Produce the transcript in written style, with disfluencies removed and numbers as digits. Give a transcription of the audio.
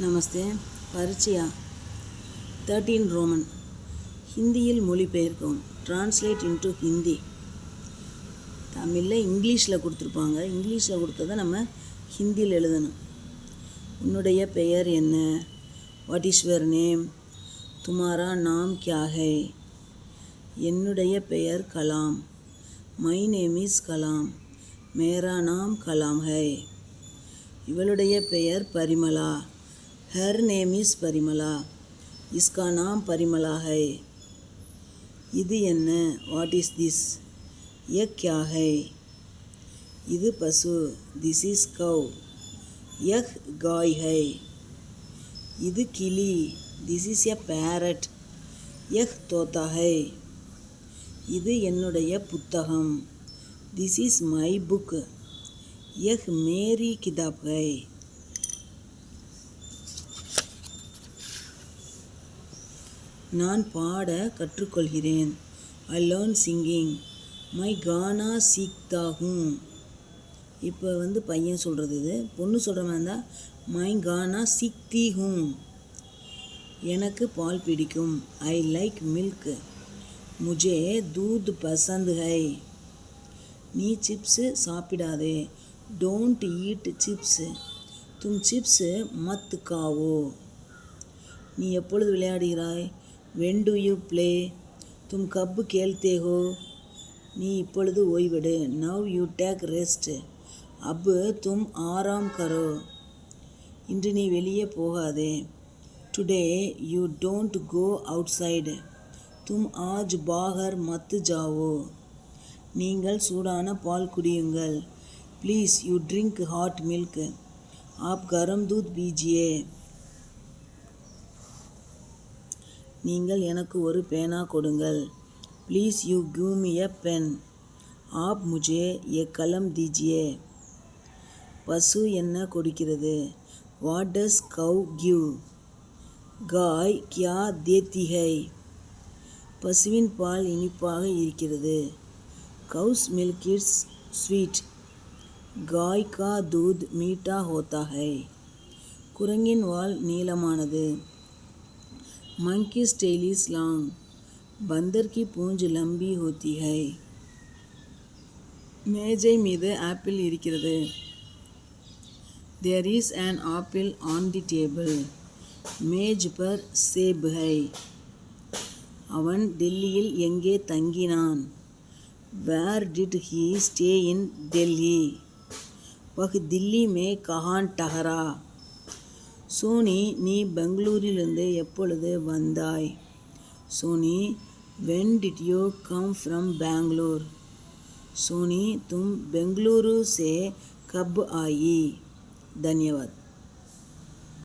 நமஸ்தே. பரிச்சயா 13 Roman. ஹிந்தியில் மொழிபெயர்க்கவும். Translate into Hindi. தமிழில் இங்கிலீஷில் கொடுத்துருப்பாங்க. இங்கிலீஷில் கொடுத்ததை நம்ம ஹிந்தியில் எழுதணும். உன்னுடைய பெயர் என்ன? What is your name? துமாரா நாம் கியா ஹை? என்னுடைய பெயர் Kalam. My name is Kalam. மேரா நாம் கலாம் ஹை. இவளுடைய பெயர் Parimala. Her name is Parimala. இஸ்கா நாம் பரிமலா ஹை. இது என்ன? What is this? ய கியா ஹை? இது பசு. திஸ் இஸ் கவ். யஹ் காய் ஹை. இது கிளி. This is a parrot. யஹ் தோதா ஹை. இது என்னுடைய புத்தகம். This is my book. யஹ் மேரி கிதாப் ஹை. நான் பாட கற்றுக்கொள்கிறேன். I learn singing. மை கானா சீக்தா ஹூம். இப்போ பையன் சொல்கிறது இது. பொண்ணு சொல்கிற மாதிரி இருந்தால் மை கானா சீக்தி ஹூம். எனக்கு பால் பிடிக்கும். I like milk. முஜே தூத் பசந்த் ஹை. நீ சிப்ஸு சாப்பிடாதே. Don't eat chips. தும் சிப்ஸ் மத் காவோ. நீ எப்பொழுது விளையாடுகிறாய்? When do you play? தும் கப் கேல்தே ஹோ. நீ இப்பொழுது ஓய்வெடு. Now you take rest. அப் தும் ஆராம் கரோ. இன்று நீ வெளியே போகாதே. Today you don't go outside. தும் ஆஜ் பாகர் மத் ஜாவோ. நீங்கள் சூடான பால் குடியுங்கள். Please you drink hot milk. ஆப் கரம் தூத் பீஜியே. நீங்கள் எனக்கு ஒரு பேனா கொடுங்கள். Please you give me a pen. ஆப் முஜே எ கலம் தீஜியே. பசு என்ன கொடுக்கிறது? What does cow give? காய் கியா தேத்தி ஹை? பசுவின் பால் இனிப்பாக இருக்கிறது. Cow's milk is sweet. காய் கா தூத் மீட்டா ஹோத்தா ஹை. குரங்கின் வால் நீளமானது. Monkey's tail is long. बंदर की पूंछ लंबी होती है. மேஜை மீது ஆப்பிள் இருக்கிறது. There is an apple on the table. மேஜ் पर सेब है. அவன் டெல்லியில் எங்கே தங்கினான்? Where did he stay in Delhi? वह दिल्ली में कहाँ ठहरा? சோனி, நீ பெங்களூரிலிருந்து எப்பொழுது வந்தாய்? Soni, when did you come from Bangalore? Soni, तुम बेंगलुरु से कब आई? धन्यवाद.